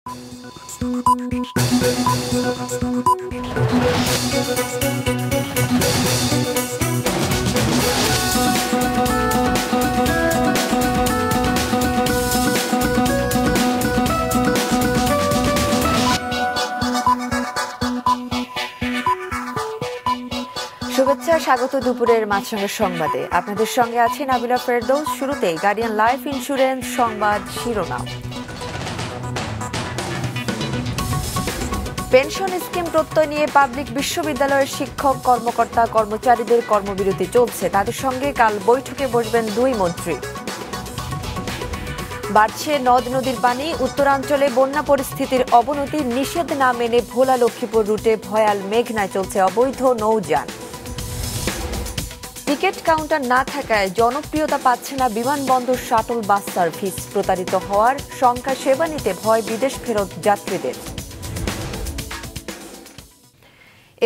শুভেচ্ছা, স্বাগত দুপুরের মাছরাঙা সংবাদে। আপনাদের সঙ্গে আছি নাবিলা ফেরদৌস। শুরুতেই গার্ডিয়ান লাইফ ইন্স্যুরেন্স সংবাদ শিরোনাম। পেনশন স্কিম প্রত্যয় নিয়ে পাবলিক বিশ্ববিদ্যালয়ের শিক্ষক, কর্মকর্তা, কর্মচারীদের কর্মবিরতি চলছে। তাদের সঙ্গে কাল বৈঠকে বসবেন দুই মন্ত্রী। বাড়ছে নদ নদীর পানি। উত্তরাঞ্চলে বন্যা পরিস্থিতির অবনতি। নিষেধ না মেনে ভোলা লক্ষ্মীপুর রুটে ভয়াল মেঘনায় চলছে অবৈধ নৌযান। টিকিট কাউন্টার না থাকায় জনপ্রিয়তা পাচ্ছে না বিমানবন্দর শাটল বাস সার্ভিস। প্রতারিত হওয়ার শঙ্কা, সেবা নিতে ভয় বিদেশ ফেরত যাত্রীদের।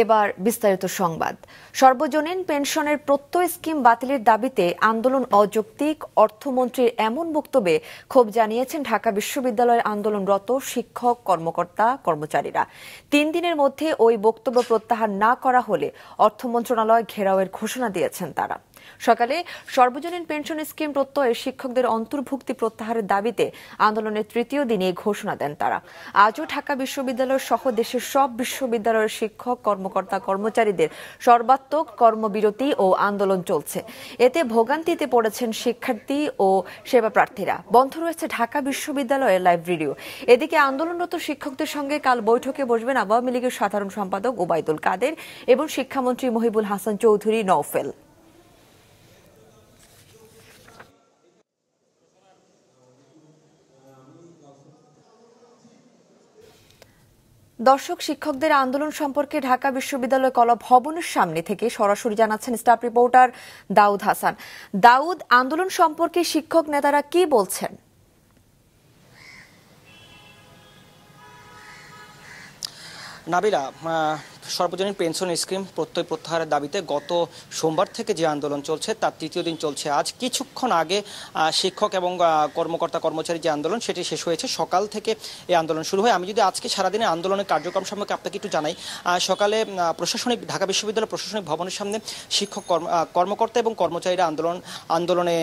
এবার বিস্তারিত সংবাদ। সর্বজনীন পেনশনের প্রত্যয় স্কিম বাতিলের দাবিতে আন্দোলন অযৌক্তিক, অর্থমন্ত্রীর এমন বক্তব্যে ক্ষোভ জানিয়েছেন ঢাকা বিশ্ববিদ্যালয়ের আন্দোলনরত শিক্ষক, কর্মকর্তা, কর্মচারীরা। 3 দিনের মধ্যে ওই বক্তব্য প্রত্যাহার না করা হলে অর্থ মন্ত্রণালয় ঘেরাওয়ের ঘোষণা দিয়েছেন তারা। সকালে সর্বজনীন পেনশন স্কিম প্রত্যয়ে শিক্ষকদের অন্তর্ভুক্তি প্রত্যাহারের দাবিতে আন্দোলনের 3য় দিনে ঘোষণা দেন তারা। আজও ঢাকা বিশ্ববিদ্যালয় সহ দেশের সব বিশ্ববিদ্যালয়ের শিক্ষক, কর্মকর্তা, কর্মচারীদের সর্বাত্মক কর্মবিরতি ও আন্দোলন চলছে। এতে ভোগান্তিতে পড়েছেন শিক্ষার্থী ও সেবা প্রার্থীরা। বন্ধ রয়েছে ঢাকা বিশ্ববিদ্যালয়ের লাইব্রেরিও। এদিকে আন্দোলনরত শিক্ষকদের সঙ্গে কাল বৈঠকে বসবেন আওয়ামী লীগের সাধারণ সম্পাদক ওবায়দুল কাদের এবং শিক্ষামন্ত্রী মহিবুল হাসান চৌধুরী নওফেল। দর্শক, শিক্ষকদের আন্দোলন সম্পর্কে ঢাকা বিশ্ববিদ্যালয় কলা ভবনের সামনে থেকে সরাসরি জানাচ্ছেন স্টাফ রিপোর্টার দাউদ হাসান। দাউদ, আন্দোলন সম্পর্কে শিক্ষক নেতারা কি বলছেন? নাবিলা, সর্বজনীন পেনশন স্কিম প্রত্যয় প্রত্যাহারের দাবিতে গত সোমবার থেকে যে আন্দোলন চলছে তার 3য় দিন চলছে আজ। কিছুক্ষণ আগে শিক্ষক এবং কর্মকর্তা কর্মচারী যে আন্দোলন সেটি শেষ হয়েছে। সকাল থেকে এই আন্দোলন শুরু হয়। আমি যদি আজকে সারাদিনের আন্দোলনের কার্যক্রম সম্পর্কে আপনাকে একটু জানাই। সকালে ঢাকা বিশ্ববিদ্যালয় প্রশাসনিক ভবনের সামনে শিক্ষক, কর্মকর্তা এবং কর্মচারীরা আন্দোলনে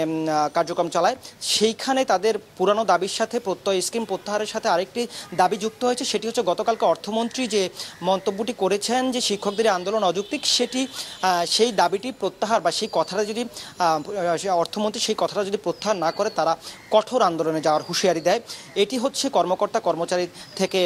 কার্যক্রম চালায়। সেইখানে তাদের পুরানো দাবির সাথে প্রত্যয় স্কিম প্রত্যাহারের সাথে আরেকটি দাবি যুক্ত হয়েছে। সেটি হচ্ছে গতকালকে অর্থমন্ত্রী যে মন্তব্যটি করেছেন যে শিক্ষকদের আন্দোলন অযৌক্তিক, সেই দাবিটি প্রত্যাহার বা সেই কথাটা যদি অর্থমন্ত্রী সেই কথাটা যদি প্রত্যাহার না করে তারা কঠোর আন্দোলনে যাওয়ার হুঁশিয়ারি দেয়। এটি হচ্ছে কর্মকর্তা কর্মচারী থেকে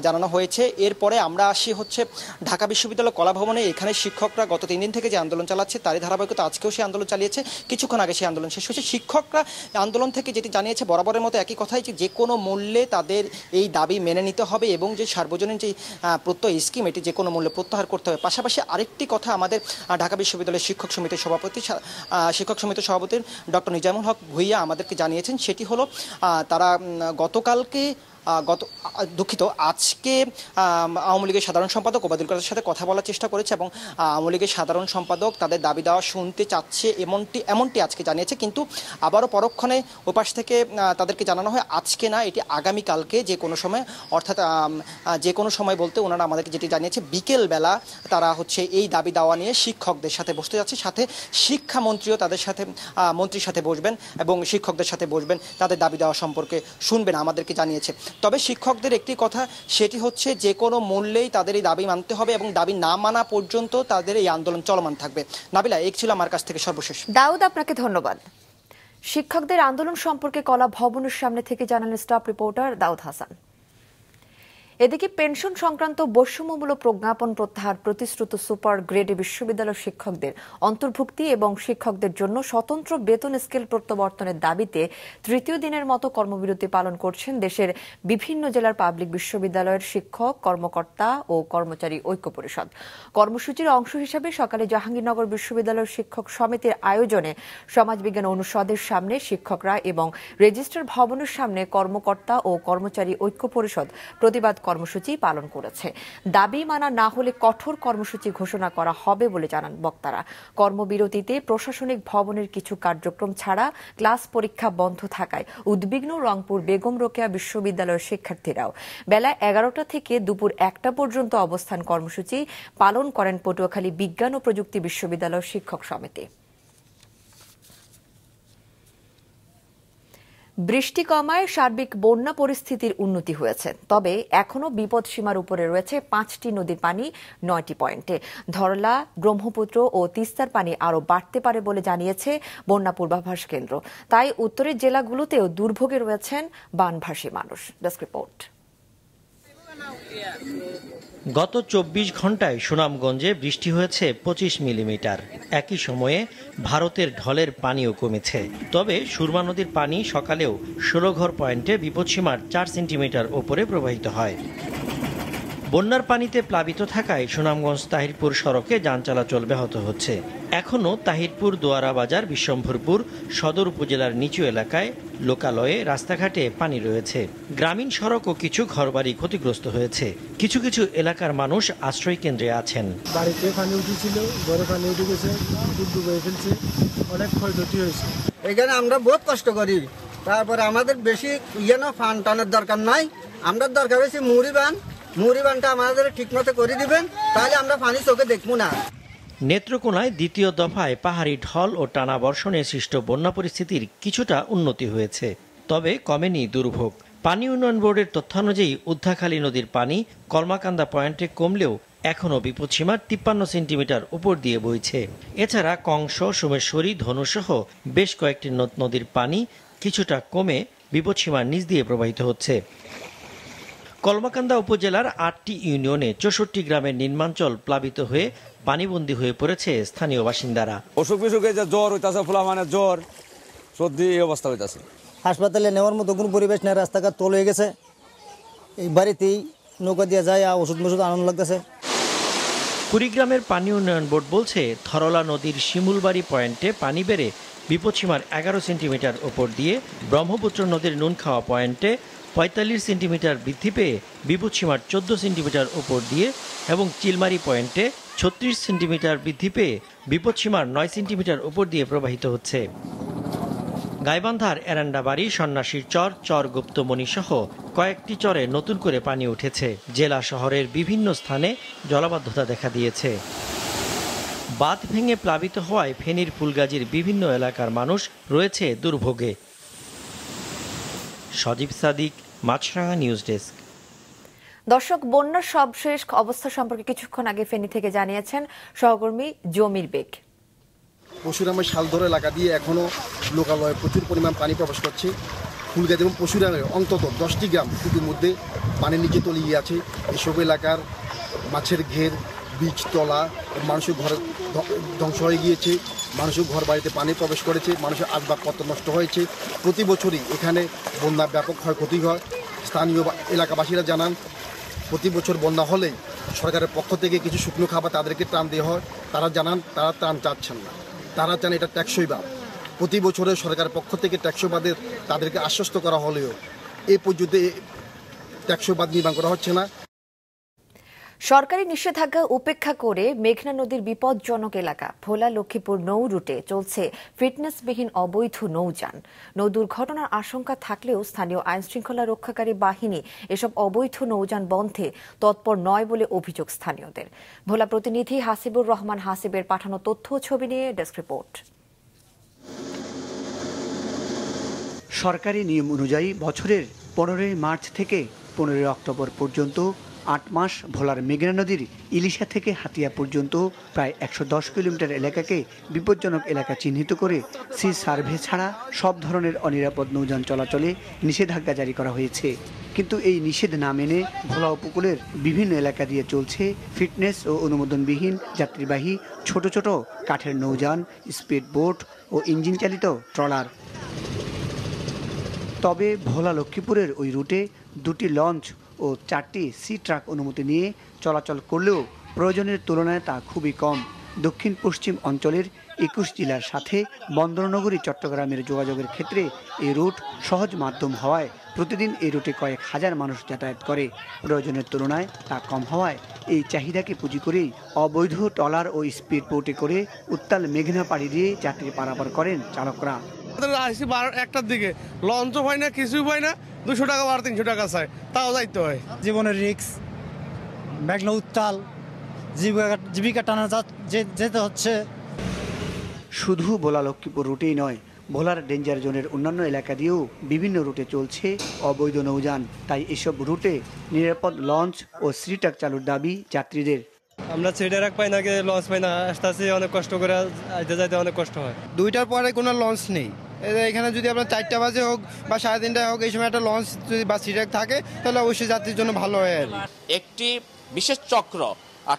জানানো হয়েছে। এরপরে আমরা আসি হচ্ছে ঢাকা বিশ্ববিদ্যালয় কলা ভবনে। এখানে শিক্ষকরা গত 3 দিন থেকে যে আন্দোলন চালাচ্ছে তারই ধারাবাহিকতা আজকেও সেই আন্দোলন চালিয়েছে। কিছুক্ষণ আগে সেই আন্দোলন শেষ হয়েছে। শিক্ষকরা আন্দোলন থেকে যেটি জানিয়েছে বরাবরের মতো একই কথাই, যে কোনো মূল্যে তাদের এই দাবি মেনে নিতে হবে এবং যে সার্বজনীন যে প্রত্যয় স্কিম এটি যে কোনো মূল্যে প্রত্যাহার করতে হবে। পাশাপাশি আরেকটি কথা আমাদের ঢাকা বিশ্ববিদ্যালয়ের শিক্ষক সমিতির সভাপতি ডক্টর নিজামুল হক ভূঁইয়া আমাদেরকে জানিয়েছেন। সেটি হলো তারা আজকে আওয়ামী লীগের সাধারণ সম্পাদক ওবায়দুল কাদেরের সাথে কথা বলার চেষ্টা করেছে এবং আওয়ামী লীগের সাধারণ সম্পাদক তাদের দাবি দেওয়া শুনতে চাচ্ছে এমনটি আজকে জানিয়েছে। কিন্তু আবারও পরক্ষণে ওপাশ থেকে তাদেরকে জানানো হয় আজকে না, এটি আগামীকালকে যে কোনো সময়, অর্থাৎ যে কোনো সময় বলতে ওনারা আমাদেরকে যেটি জানিয়েছে বিকেলবেলা তারা হচ্ছে এই দাবি দেওয়া নিয়ে শিক্ষকদের সাথে বসতে যাচ্ছে। সাথে শিক্ষামন্ত্রীও তাদের সাথে মন্ত্রীর সাথে বসবেন এবং শিক্ষকদের সাথে বসবেন, তাদের দাবি দেওয়া সম্পর্কে শুনবেন আমাদেরকে জানিয়েছে। তবে শিক্ষকদের একটি কথা, সেটি হচ্ছে যে কোনো মূল্যেই তাদের এই দাবি মানতে হবে এবং দাবি না মানা পর্যন্ত তাদের এই আন্দোলন চলমান থাকবে। নাবিলা, এই ছিল আমার কাছ থেকে সর্বশেষ। দাউদ, আপনাকে ধন্যবাদ। শিক্ষকদের আন্দোলন সম্পর্কে কলা ভবনের সামনে থেকে জানালেন স্টাফ রিপোর্টার দাউদ হাসান। এদিকে পেনশন সংক্রান্ত বৈষম্যমূলক প্রজ্ঞাপন প্রত্যাহার, প্রতিশ্রুত সুপার গ্রেডে বিশ্ববিদ্যালয় শিক্ষকদের অন্তর্ভুক্তি এবং শিক্ষকদের জন্য স্বতন্ত্র বেতন স্কেল প্রত্যাবর্তনের দাবিতে 3য় দিনের মতো কর্মবিরতি পালন করছেন দেশের বিভিন্ন জেলার পাবলিক বিশ্ববিদ্যালয়ের শিক্ষক, কর্মকর্তা ও কর্মচারী ঐক্য পরিষদ। কর্মসূচির অংশ হিসেবে সকালে জাহাঙ্গীরনগর বিশ্ববিদ্যালয়ের শিক্ষক সমিতির আয়োজনে সমাজবিজ্ঞান অনুষদের সামনে শিক্ষকরা এবং রেজিস্ট্রার ভবনের সামনে কর্মকর্তা ও কর্মচারী ঐক্য পরিষদ প্রতিবাদ কর্মসূচি পালন করেছে। দাবি মানা না হলে কঠোর কর্মসূচি ঘোষণা করা হবে বলে জানান বক্তারা। কর্মবিরতিতে প্রশাসনিক ভবনের কিছু কার্যক্রম ছাড়া ক্লাস পরীক্ষা বন্ধ থাকায় উদ্বিগ্ন রংপুর বেগম রোকেয়া বিশ্ববিদ্যালয়ের শিক্ষার্থীরাও। বেলা 11টা থেকে দুপুর 1টা পর্যন্ত অবস্থান কর্মসূচি পালন করেন পটুয়াখালী বিজ্ঞান ও প্রযুক্তি বিশ্ববিদ্যালয় শিক্ষক সমিতি। বৃষ্টি কমায় সার্বিক বন্যা পরিস্থিতির উন্নতি হয়েছে, তবে এখনও বিপদসীমার উপরে রয়েছে 5টি নদীর পানি 9টি পয়েন্টে। ধরলা, ব্রহ্মপুত্র ও তিস্তার পানি আরও বাড়তে পারে বলে জানিয়েছে বন্যা পূর্বাভাস কেন্দ্র। তাই উত্তরের জেলাগুলোতেও দুর্ভোগে রয়েছেন বানভাসী মানুষ। Desk report. গত 24 ঘন্টায় সুনামগঞ্জে বৃষ্টি হয়েছে 25 মিলিমিটার। একই সময়ে ভারতের ঢলের পানিও কমেছে। তবে সুরমা নদীর পানি সকালেও 16 ঘর পয়েন্টে বিপদসীমার 4 সেন্টিমিটার ওপরে প্রবাহিত হয়। বন্যার পানিতে প্লাবিত থাকায় সুনামগঞ্জ তাহিরপুর সড়কে যান চলাচল ব্যাহত হচ্ছে। এখনও তাহিরপুর, দোয়ারা বাজার, বিশ্বম্ভরপুর সদর উপজেলার নিচু এলাকায় লোকালয়ে রাস্তাঘাটে পানি রয়েছে। গ্রামীণ সড়ক ও কিছু ঘরবাড়ি ক্ষতিগ্রস্ত হয়েছে। কিছু কিছু এলাকার মানুষ আশ্রয় কেন্দ্রে আছেন। বাড়িতে পানি উঠেছিল, ঘরে পানি উঠে গেছে, ডুবে ফেলছে, অনেক ক্ষয়ক্ষতি হয়েছে। এখানে আমরা বহুত কষ্ট করি, তারপরে আমাদের বেশি ফান টানের দরকার নাই। আমরা দরকার হয়েছে মুড়ি বানটা আমাদের ঠিক মতো করে দিবেন, তাহলে আমরা পানি চোখে দেখবো না। নেত্রকোনায় দ্বিতীয় দফায় পাহাড়ি ঢল ও টানা বর্ষণে সৃষ্ট বন্যা পরিস্থিতির কিছুটা উন্নতি হয়েছে, তবে কমেনি দুর্ভোগ। পানি উন্নয়ন বোর্ডের তথ্যানুযায়ী উদ্ধাখালী নদীর পানি কলমাকান্দা পয়েন্টে কমলেও এখনও বিপদসীমার 53 সেন্টিমিটার উপর দিয়ে বইছে। এছাড়া কংস, সোমেশ্বরী, ধনুসহ বেশ কয়েকটি নদীর পানি কিছুটা কমে বিপদসীমার নিচ দিয়ে প্রবাহিত হচ্ছে। কলমাকান্দা উপজেলার 8টি ইউনিয়নে 64 গ্রামের নিম্নাঞ্চল প্লাবিত হয়ে পানিবন্দী হয়ে পড়েছে স্থানীয় বাসিন্দারা। অসুখ বিসুখে যে জ্বর হইতাছে, ফুলা মানে জ্বর, সর্দি, এই অবস্থা হইতাছে। হাসপাতালে নেওয়ার মতো কোনো পরিবেশ নেই, রাস্তাঘাট তল হয়ে গেছে। এই বাড়িতেই নৌকা দিয়ে যায়, ওষুধ আনন্দ লাগতেছে। কুড়িগ্রামের পানি উন্নয়ন বোর্ড বলছে, থরলা নদীর শিমুলবাড়ি পয়েন্টে পানি বেড়ে বিপদসীমার 11 সেন্টিমিটার ওপর দিয়ে, ব্রহ্মপুত্র নদীর নুনখাওয়া পয়েন্টে 45 সেন্টিমিটার বৃদ্ধি পেয়ে বিপদসীমার 14 সেন্টিমিটার ওপর দিয়ে এবং চিলমারি পয়েন্টে 36 সেন্টিমিটার বৃদ্ধি পেয়ে বিপদসীমার 9 সেন্টিমিটার ওপর দিয়ে প্রবাহিত হচ্ছে। গাইবান্ধার এরান্ডাবাড়ি, সন্ন্যাসীর চর গুপ্তমণি সহ কয়েকটি চরে নতুন করে পানি উঠেছে। জেলা শহরের বিভিন্ন স্থানে জলাবদ্ধতা দেখা দিয়েছে। বাঁধ ভেঙে প্লাবিত হওয়ায় ফেনীর ফুলগাজীর বিভিন্ন এলাকার মানুষ রয়েছে দুর্ভোগে। সজীব সাদিক, মাছরাঙা নিউজ ডেস্ক। দর্শক, বন্যার সবশেষ অবস্থা সম্পর্কে কিছুক্ষণ আগে ফেনী থেকে জানিয়েছেন সহকর্মী জমির বেগ। পশুরামের শালধর এলাকা দিয়ে এখনো লোকালয়ে প্রচুর পরিমাণ পানি প্রবেশ করছে। ফুলগাজী এবং পশুরামের অন্তত 10টি গ্রাম ইতিমধ্যে পানির নিচে তলিয়ে আছে। এসব এলাকার মাছের ঘের, বীজতলা, মানুষের ঘর ধ্বংস হয়ে গিয়েছে। মানুষের ঘর বাড়িতে পানি প্রবেশ করেছে, মানুষের আসবাবপত্র নষ্ট হয়েছে। প্রতি বছরই এখানে বন্যা ব্যাপক ক্ষয়ক্ষতি হয়। স্থানীয় এলাকাবাসীরা জানান, প্রতি বছর বন্যা হলেই সরকারের পক্ষ থেকে কিছু শুকনো খাবার তাদেরকে ত্রাণ দেওয়া হয়। তারা জানান তারা ত্রাণ চাচ্ছেন না, তারা চান এটা টেকসই বাঁধ। প্রতি বছরে সরকারের পক্ষ থেকে টেকসই বাঁধের তাদেরকে আশ্বস্ত করা হলেও এ পর্যন্ত টেকসই বাঁধ নির্মাণ করা হচ্ছে না। সরকারি নিষেধাজ্ঞা উপেক্ষা করে মেঘনা নদীর বিপজ্জনক এলাকা ভোলা লক্ষ্মীপুর নৌ রুটে চলছে ফিটনেসবিহীন অবৈধ নৌযান। নৌ দুর্ঘটনার আশঙ্কা থাকলেও স্থানীয় আইনশৃঙ্খলা রক্ষাকারী বাহিনী এসব অবৈধ নৌযান বন্ধে তৎপর নয় বলে অভিযোগ স্থানীয়দের। ভোলা প্রতিনিধি হাসিবুর রহমান হাসিবের পাঠানো তথ্য ও ছবি নিয়ে ডেস্ক রিপোর্ট। সরকারি নিয়ম অনুযায়ী বছরের 15 মার্চ থেকে 15 অক্টোবর পর্যন্ত 8 মাস ভোলার মেঘনা নদীর ইলিশা থেকে হাতিয়া পর্যন্ত প্রায় 110 কিলোমিটার এলাকাকে বিপজ্জনক এলাকা চিহ্নিত করে সি সার্ভে ছাড়া সব ধরনের অনিরাপদ নৌযান চলাচলে নিষেধাজ্ঞা জারি করা হয়েছে। কিন্তু এই নিষেধ না মেনে ভোলা উপকূলের বিভিন্ন এলাকা দিয়ে চলছে ফিটনেস ও অনুমোদনবিহীন যাত্রীবাহী ছোট ছোট কাঠের নৌযান, স্পিড বোট ও ইঞ্জিন চালিত ট্রলার। তবে ভোলা লক্ষ্মীপুরের ওই রুটে 2টি লঞ্চ ও 4টি সি ট্রাক অনুমতি নিয়ে চলাচল করলেও প্রয়োজনের তুলনায় তা খুবই কম। দক্ষিণ পশ্চিম অঞ্চলের 21 জেলার সাথে বন্দরনগরী চট্টগ্রামের যোগাযোগের ক্ষেত্রে এই রুট সহজ মাধ্যম হওয়ায় প্রতিদিন এই রুটে কয়েক হাজার মানুষ যাতায়াত করে। প্রয়োজনের তুলনায় তা কম হওয়ায় এই চাহিদাকে পুঁজি করেই অবৈধ ট্রলার ও স্পিড বোটে করে উত্তাল মেঘনা পাড়ি দিয়ে যাত্রী পারাপার করেন চালকরা। আসি 1টার দিকে, লঞ্চও হয় না, কিছুই হয় না, 200 টাকা বা 300 টাকা চাই, তাও যাইতে হয়। জীবনের রিস্ক, মেঘনা উত্তাল, জীবিকা টানা যেতে হচ্ছে। শুধু ভোলা লক্ষ্মীপুর রুটেই নয়, ভোলার ডেঞ্জার জোনের অন্যান্য এলাকা দিয়েও বিভিন্ন রুটে চলছে অবৈধ নৌযান। তাই এসব রুটে নিরাপদ লঞ্চ ও সি ট্রাক চালুর দাবি যাত্রীদের। আমরা সিডারাক পাই না, লঞ্চ পাই না, আসতে অনেক কষ্ট করে যাইতে অনেক কষ্ট হয়। 2টার পরে কোনো লঞ্চ নেই। এখানে যদি আপনার 4টা বাজে হোক বা 3:30টায় হোক, এই সময় একটা লঞ্চ যদি বা সিডারাক থাকে তাহলে অবশ্যই যাত্রীর জন্য ভালো হয়। একটি বিশেষ চক্র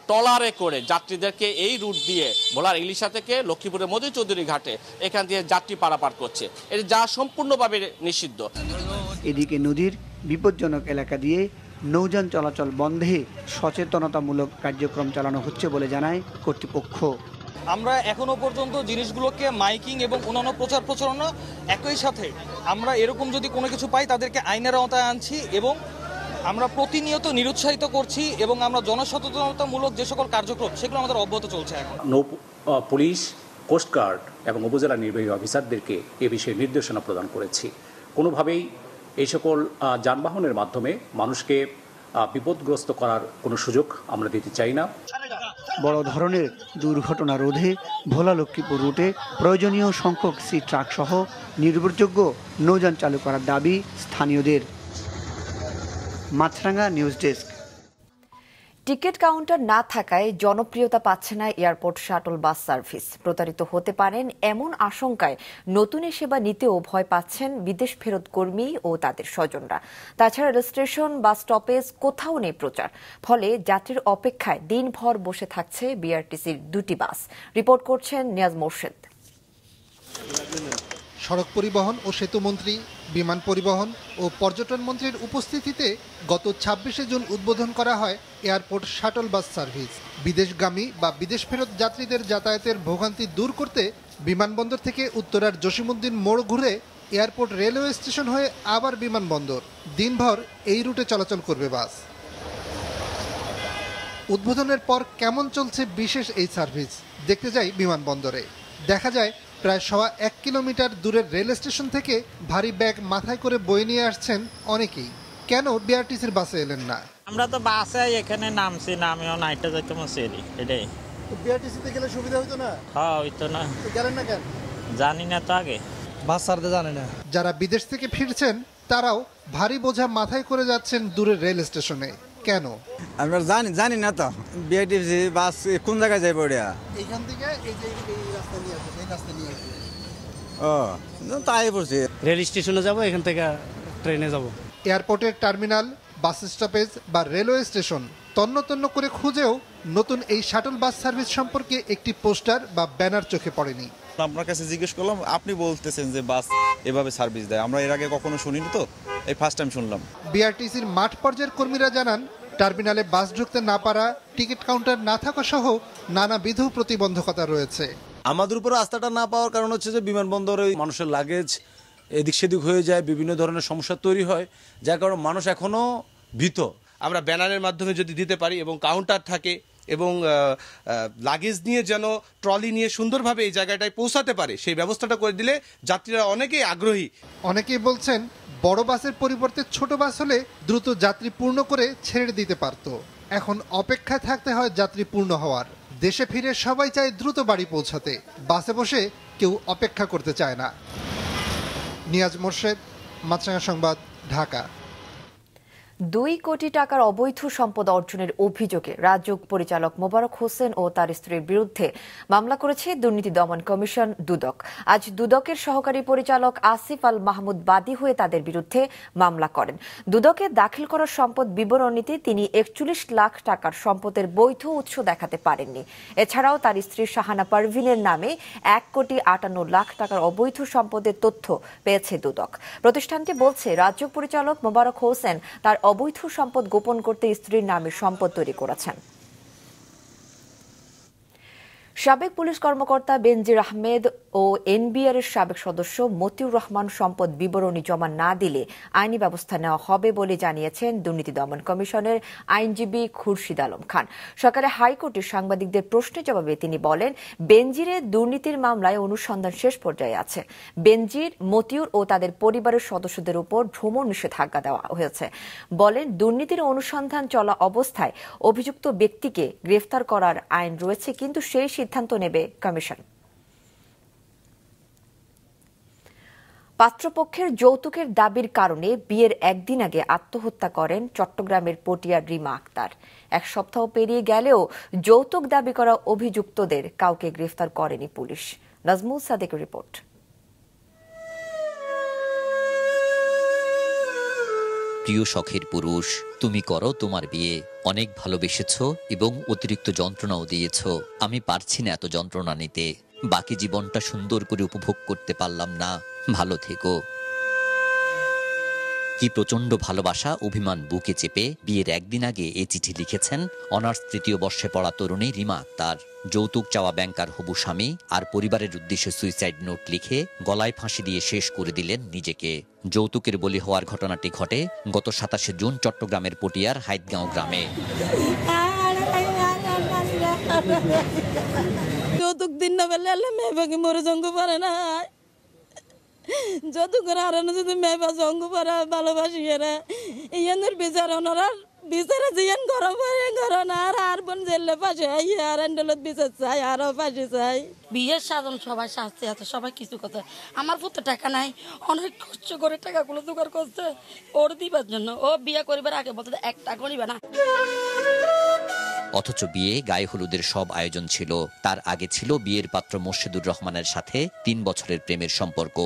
ট্রলারে করে যাত্রীদেরকে এই রুট দিয়ে ভোলার ইলিশা থেকে লক্ষ্মীপুরের মধু চৌধুরী ঘাটে এখান দিয়ে যাত্রী পারাপার করছে, এটা যা সম্পূর্ণভাবে নিষিদ্ধ। এদিকে নদীর বিপজ্জনক এলাকা দিয়ে নৌযান চলাচল বন্ধে সচেতনতামূলক কার্যক্রম চালানো হচ্ছে বলে জানায় কর্তৃপক্ষ। আমরা এখনো পর্যন্ত জিনিসগুলোকে মাইকিং এবং অন্যান্য প্রচার প্রচারণা একই সাথে আমরা এরকম যদি কোনো কিছু পাই তাদেরকে আইনের আওতায় আনছি এবং আমরা প্রতিনিয়ত নিরুৎসাহিত করছি এবং আমরা জনসচেতনতামূলক যে সকল কার্যক্রম সেগুলো আমাদের অব্যাহত চলছে। এখন পুলিশ, কোস্টগার্ড এবং উপজেলা নির্বাহী অফিসারদেরকে এ বিষয়ে নির্দেশনা প্রদান করেছি। কোনোভাবেই এই সকল যানবাহনের মাধ্যমে মানুষকে বিপদগ্রস্ত করার কোনো সুযোগ আমরা দিতে চাই না। বড় ধরনের দুর্ঘটনা রোধে ভোলা লক্ষ্মীপুর রুটে প্রয়োজনীয় সংখ্যক সি ট্রাক সহ নির্ভরযোগ্য নৌযান চালু করার দাবি স্থানীয়দের। মাছরাঙ্গা নিউজ ডেস্ক। টিকিট কাউন্টার না থাকায় জনপ্রিয়তা পাচ্ছে না এয়ারপোর্ট শাটল বাস সার্ভিস। প্রতারিত হতে পারেন এমন আশঙ্কায় নতুন সেবা নিতেও ভয় পাচ্ছেন বিদেশ ফেরত কর্মী ও তাদের স্বজনরা। তাছাড়া রেল স্টেশন, বাস স্টপেজ কোথাও নেই প্রচার, ফলে যাত্রীর অপেক্ষায় দিনভর বসে থাকছে বিআরটিসির 2টি বাস। রিপোর্ট করছেন নিয়াজ মোর্শেদ। সড়ক পরিবহন ও সেতুমন্ত্রী, বিমান পরিবহন ও পর্যটন মন্ত্রীর উপস্থিতিতে গত 26শে জুন উদ্বোধন করা হয় এয়ারপোর্ট শাটল বাস সার্ভিস। বিদেশগামী বা বিদেশ ফেরত যাত্রীদের যাতায়াতের ভোগান্তি দূর করতে বিমানবন্দর থেকে উত্তরার জসিমউদ্দিন মোড় ঘুরে এয়ারপোর্ট রেলওয়ে স্টেশন হয়ে আবার বিমানবন্দর, দিনভর এই রুটে চলাচল করবে বাস। উদ্বোধনের পর কেমন চলছে বিশেষ এই সার্ভিস দেখতে যাই বিমানবন্দরে। দেখা যায় প্রায় 1.25 কিলোমিটার দূরের রেল স্টেশন থেকে ভারী ব্যাগ মাথায় করে বয়ে নিয়ে আসছেন অনেকেই। কেন বিআরটিসির বাসে এলেন না? আমরা তো বাসে এখানে নামছি, নামেও নাইটে যাইতে মসেরি এটাই। বিআরটিসিতে গেলে সুবিধা হতো না? হ্যাঁ হইতো না। গেলেন না কেন? জানি না তো, আগে বাস ছাড়তে জানে না। যারা বিদেশ থেকে ফিরছেন তারাও ভারী বোঝা মাথায় করে যাচ্ছেন দূরের রেল স্টেশনে। কেন? আমরা জানি না তো বিআরটিসি বাস কোন জায়গায় যাইব। এইখান থেকে এই রাস্তা নিয়ে আসবে, এই রাস্তা নিয়ে আসবে। ও তাই বলছি, রেল স্টেশনে যাব, এখান থেকে ট্রেনে যাব। এয়ারপোর্টের টার্মিনাল, বাস স্টপেজ বা রেলওয়ে স্টেশন তন্ন তন্ন করে খুঁজেও নতুন এই শাটল বাস সার্ভিস সম্পর্কে একটি পোস্টার বা ব্যানার চোখে পড়েনি। আপনার কাছে জিজ্ঞেস করলাম, আপনি বলতেছেন যে বাস এভাবে সার্ভিস দেয়, আমরা এর আগে কখনো শুনিনি, তো এই ফার্স্ট টাইম শুনলাম। বিআরটিসির মাঠ পর্যায়ের কর্মীরা জানান, টার্মিনালে বাস ঢুকতে না পারা, টিকিট কাউন্টার না থাকা সহ নানাবিধ প্রতিবন্ধকতা রয়েছে। আমাদের উপর আস্থাটা না পাওয়ার কারণ হচ্ছে যে বিমানবন্দরে মানুষের লাগেজ এদিক সেদিক হয়ে যায়, বিভিন্ন ধরনের সমস্যা তৈরি হয়, যার কারণে মানুষ এখনো ভীত। আমরা ব্যানারের মাধ্যমে যদি দিতে পারি এবং কাউন্টার থাকে এবং লাগেজ নিয়ে যেন ট্রলি নিয়ে সুন্দরভাবে এই জায়গাটায় পৌঁছাতে পারে, সেই ব্যবস্থাটা করে দিলে যাত্রীরা অনেকেই আগ্রহী। অনেকেই বলছেন বড় বাসের পরিবর্তে ছোট বাস হলে দ্রুত যাত্রী পূর্ণ করে ছেড়ে দিতে পারত। এখন অপেক্ষায় থাকতে হয় যাত্রী পূর্ণ হওয়ার। দেশে ফিরে সবাই চায় দ্রুত বাড়ি পৌঁছাতে, বাসে বসে কেউ অপেক্ষা করতে চায় না। নিয়াজ মোর্শেদ, মাছরাঙা সংবাদ, ঢাকা। 2 কোটি টাকার অবৈধ সম্পদ অর্জনের অভিযোগে রাজউক পরিচালক মোবারক হোসেন ও তার স্ত্রীর বিরুদ্ধে মামলা করেছে দুর্নীতি দমন কমিশন দুদক। আজ দুদকের সহকারী পরিচালক আসিফ আল মাহমুদ বাদী হয়ে তাদের বিরুদ্ধে মামলা করেন। দুদকে দাখিল করা সম্পদ বিবরণীতে তিনি 41 লাখ টাকার সম্পদের বৈধ উৎস দেখাতে পারেননি। এছাড়াও তার স্ত্রী শাহানা পারভিনের নামে 1 কোটি 58 লাখ টাকার অবৈধ সম্পদের তথ্য পেয়েছে দুদক। প্রতিষ্ঠানটি বলছে রাজউক পরিচালক মোবারক হোসেন তার অবৈধ সম্পদ গোপন করতে স্ত্রীর নামে সম্পদ তৈরি করেছেন। সাবেক পুলিশ কর্মকর্তা বেনজির আহমেদ ও এনবিআর এর সাবেক সদস্য মতিউর রহমান সম্পদ বিবরণী জমা না দিলে আইনি ব্যবস্থা নেওয়া হবে বলে জানিয়েছেন দুর্নীতি দমন কমিশনের আইনজীবী খুরশিদ আলম খান। সকালে হাইকোর্টে সাংবাদিকদের প্রশ্নের জবাবে তিনি বলেন, বেনজিরের দুর্নীতির মামলায় অনুসন্ধান শেষ পর্যায়ে আছে। বেনজির, মতিউর ও তাদের পরিবারের সদস্যদের উপর ভ্রমণ নিষেধাজ্ঞা দেওয়া হয়েছে। বলেন, দুর্নীতির অনুসন্ধান চলা অবস্থায় অভিযুক্ত ব্যক্তিকে গ্রেফতার করার আইন রয়েছে, কিন্তু সেই সিদ্ধান্ত নেবে কমিশন। পাত্রপক্ষের যৌতুকের দাবির কারণে বিয়ের একদিন আগে আত্মহত্যা করেন চট্টগ্রামের পটিয়ার রিমা আক্তার। এক সপ্তাহ পেরিয়ে গেলেও যৌতুক দাবি করা অভিযুক্তদের কাউকে গ্রেফতার করেনি পুলিশ। নাজমুল সাদেকের রিপোর্ট। প্রিয় শখের পুরুষ, তুমি করো তোমার বিয়ে। অনেক ভালোবেসেছ এবং অতিরিক্ত যন্ত্রণাও দিয়েছ। আমি পারছি না এত যন্ত্রণা নিতে। বাকি জীবনটা সুন্দর করে উপভোগ করতে পারলাম না। ভালো থেকো। কি প্রচন্ড ভালোবাসা, অভিমান বুকে চেপে বিয়ের একদিন আগে এই চিঠি লিখেছেন অনার্স তৃতীয় বর্ষে পড়া তরুণী রিমা আক্তার। যৌতুক চাওয়া ব্যাংকার হবু স্বামী আর পরিবারের উদ্দেশ্যে সুইসাইড নোট লিখে গলায় ফাঁসি দিয়ে শেষ করে দিলেন নিজেকে। যৌতুকের বলি হওয়ার ঘটনাটি ঘটে গত 27 জুন চট্টগ্রামের পটিয়ার হাইতগাঁও গ্রামে। যৌতুক দিন না পেলে মেয়ে বাকি মরে জঙ্গ পারে না। যত করে হারানো যদি মেয়ে বা জঙ্গ পারা ভালোবাসি এরা ইয়ানের বিচার ওনারা বিচারে জিয়ান গরম হয়ে গরম আর বোন জেলে পাশে আর এন্ডলত বিচার চাই আরও পাশে চাই। বিয়ের সাধন সবাই শাস্তি আছে, সবাই কিছু কথা। আমার পুত্র টাকা নাই, অনেক কষ্ট করে টাকাগুলো জোগাড় করছে ওর দিবার জন্য। ও বিয়ে করিবার আগে বলতে 1 টাকা নিবে না। অথচ বিয়ে গায়ে হলুদের সব আয়োজন ছিল। তার আগে ছিল বিয়ের পাত্র মোর্শেদুর রহমানের সাথে 3 বছরের প্রেমের সম্পর্ক।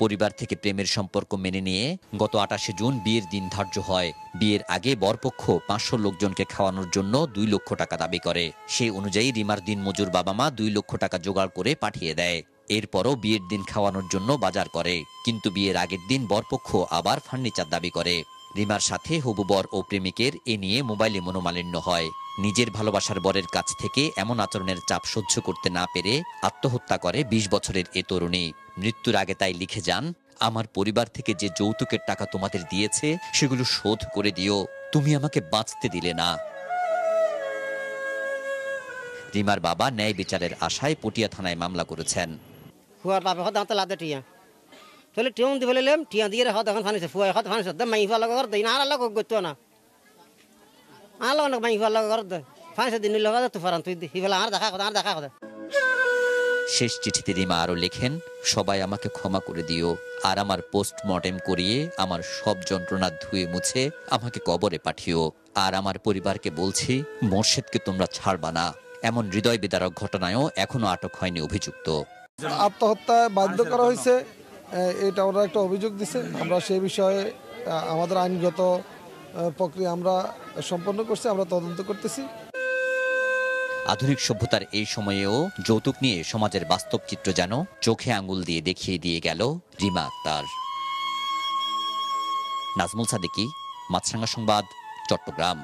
পরিবার থেকে প্রেমের সম্পর্ক মেনে নিয়ে গত 28 জুন বিয়ের দিন ধার্য হয়। বিয়ের আগে বরপক্ষ 500 লোকজনকে খাওয়ানোর জন্য 2 লক্ষ টাকা দাবি করে। সেই অনুযায়ী রিমার দিন মজুর বাবা মা 2 লক্ষ টাকা জোগাড় করে পাঠিয়ে দেয়। এরপরও বিয়ের দিন খাওয়ানোর জন্য বাজার করে, কিন্তু বিয়ের আগের দিন বরপক্ষ আবার ফার্নিচার দাবি করে। রিমার সাথে হবু বর ও প্রেমিকের এ নিয়ে মোবাইলে মনোমালিন্য হয়। নিজের ভালোবাসার বরের কাছ থেকে এমন আচরণের চাপ সহ্য করতে না পেরে আত্মহত্যা করে 20 বছরের এ তরুণী। মৃত্যুর আগে তাই লিখে যান, আমার পরিবার থেকে যে যৌতুকের টাকা তোমাদের দিয়েছে সেগুলো শোধ করে দিও, তুমি আমাকে বাঁচতে দিলে না। রিমার বাবা ন্যায় বিচারের আশায় পটিয়া থানায় মামলা করেছেন। ফুয়ার বাপে হদ দাঁতে লাদে টিয়া তাহলে টিউন দি বলেলাম টিয়া দিয়ে হদ এখন ফানিছে ফুয়া হদ ফানিছে দম মাই ফালা কর দেই না আলা লগ গতো না আলা না মাই ফালা কর দে ফানিছে দিন লগা তো ফারান তুই দি হিলা আর দেখা কথা। শেষ চিঠিতে রিমা আরো লেখেন, সবাই আমাকে ক্ষমা করে দিও আর আমার পোস্টমর্টেম করিয়ে আমার সব যন্ত্রণা ধুয়ে মুছে আমাকে কবরে পাঠিও। আর আমার পরিবারকে বলছি, মোর্শেদকে তোমরা ছাড়বা না। এমন হৃদয় বিদারক ঘটনায়ও এখনো আটক হয়নি অভিযুক্ত। আত্মহত্যায় বাধ্য করা হয়েছে, এটা ওরা একটা অভিযোগ দিছে। আমরা সেই বিষয়ে আমাদের আইনগত প্রক্রিয়া আমরা সম্পন্ন করছি, আমরা তদন্ত করতেছি। আধুনিক সভ্যতার এই সময়েও যৌতুক নিয়ে সমাজের বাস্তব চিত্র যেন চোখে আঙ্গুল দিয়ে দেখিয়ে দিয়ে গেল রিমা আক্তার। নাজমুল সাদেকি, মাছরাঙ্গা সংবাদ, চট্টগ্রাম।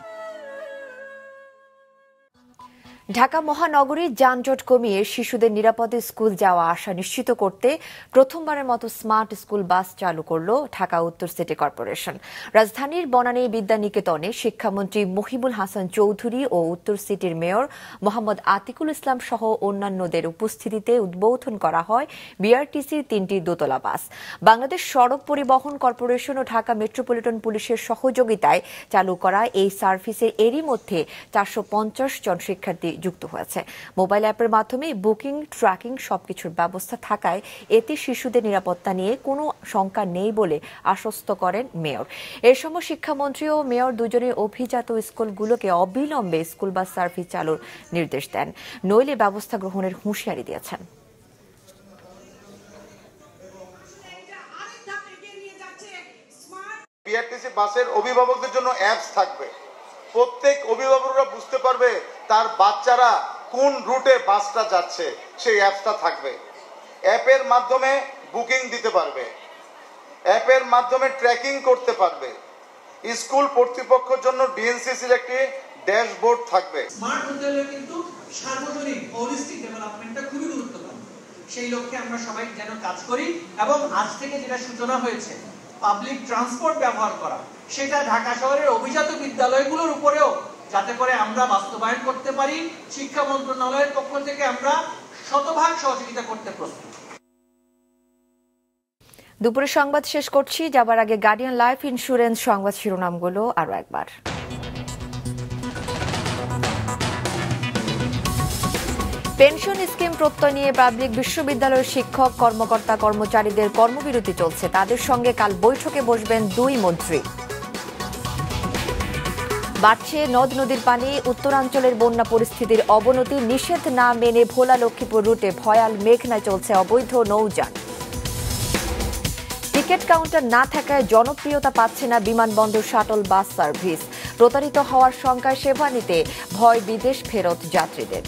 ঢাকা মহানগরীর যানজট কমিয়ে শিশুদের নিরাপদে স্কুল যাওয়া আসা নিশ্চিত করতে প্রথমবারের মতো স্মার্ট স্কুল বাস চালু করল ঢাকা উত্তর সিটি কর্পোরেশন। রাজধানীর বনানী বিদ্যানিকেতনে শিক্ষামন্ত্রী মহিবুল হাসান চৌধুরী ও উত্তর সিটির মেয়র মোহাম্মদ আতিকুল ইসলাম সহ অন্যান্যদের উপস্থিতিতে উদ্বোধন করা হয় বিআরটিসির 3টি দোতলা বাস। বাংলাদেশ সড়ক পরিবহন কর্পোরেশন ও ঢাকা মেট্রোপলিটন পুলিশের সহযোগিতায় চালু করা এই সার্ভিসে এরই মধ্যে 450 জন শিক্ষার্থী যুক্ত হয়েছে। মোবাইল অ্যাপের মাধ্যমে বুকিং, ট্র্যাকিং সবকিছুর ব্যবস্থা থাকায় এতে শিশুদের নিরাপত্তা নিয়ে কোনো শঙ্কা নেই বলে আশ্বস্ত করেন মেয়র। এর সময় শিক্ষামন্ত্রী ও মেয়র দুজনে অভিজাত স্কুলগুলোকে অবিলম্বে স্কুল বাস সার্ভিস চালুর নির্দেশ দেন, নইলে ব্যবস্থা গ্রহণের হুঁশিয়ারি দিয়েছেন। বিআরটিসি বাসের অভিভাবকদের জন্য অ্যাপস থাকবে। প্রত্যেক অভিভাবকরা বুঝতে পারবে তার বাচ্চারা কোন রুটে বাসটা যাচ্ছে, সেই অ্যাপসটা থাকবে। অ্যাপের মাধ্যমে বুকিং দিতে পারবে, অ্যাপের মাধ্যমে ট্র্যাকিং করতে পারবে। স্কুল কর্তৃপক্ষের জন্য ডিএনসিসির একটি ড্যাশবোর্ড থাকবে। স্মার্ট হোটেলে কিন্তু সার্বজনীন হোলিস্টিক ডেভেলপমেন্টটা খুবই গুরুত্বপূর্ণ। সেই লক্ষ্যে আমরা সবাই যেন কাজ করি এবং আজ থেকে যেটা সূচনা হয়েছে পাবলিক ট্রান্সপোর্ট ব্যবহার করা, সেটা ঢাকা শহরের অভিজাত বিদ্যালয়গুলোর উপরেও যাতে করে আমরা বাস্তবায়ন করতে পারি। শিক্ষা মন্ত্রণালয়ের পক্ষ থেকে আমরা শতভাগ সহযোগিতা করতে প্রস্তুত। দুপুরে সংবাদ শেষ করছি, যাবার আগে গার্ডিয়ান লাইফ ইন্স্যুরেন্স সংবাদ শিরোনামগুলো আরো একবার। পেনশন স্কিম প্রত্যয় নিয়ে পাবলিক বিশ্ববিদ্যালয়ের শিক্ষক কর্মকর্তা কর্মচারীদের কর্মবিরতি চলছে। তাদের সঙ্গে কাল বৈঠকে বসবেন দুই মন্ত্রী। বাড়ছে নদ নদীর পানি, উত্তরাঞ্চলের বন্যা পরিস্থিতির অবনতি। নিষেধ না মেনে ভোলা লক্ষ্মীপুর রুটে ভয়াল মেঘনায় চলছে অবৈধ নৌযান। টিকিট কাউন্টার না থাকায় জনপ্রিয়তা পাচ্ছে না বিমানবন্দর শাটল বাস সার্ভিস। প্রতারিত হওয়ার শঙ্কায় সেবা নিতে ভয় বিদেশ ফেরত যাত্রীদের।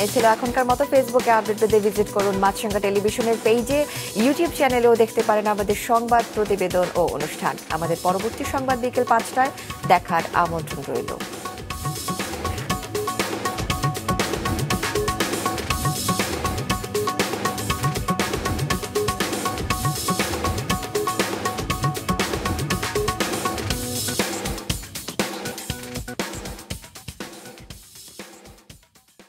এই ছিল এখনকার মতো। ফেসবুকে আপডেট পেতে ভিজিট করুন মাছরাঙা টেলিভিশনের পেজে, ইউটিউব চ্যানেলেও দেখতে পারেন আমাদের সংবাদ, প্রতিবেদন ও অনুষ্ঠান। আমাদের পরবর্তী সংবাদ বিকেল 5টায় দেখার আমন্ত্রণ রইল।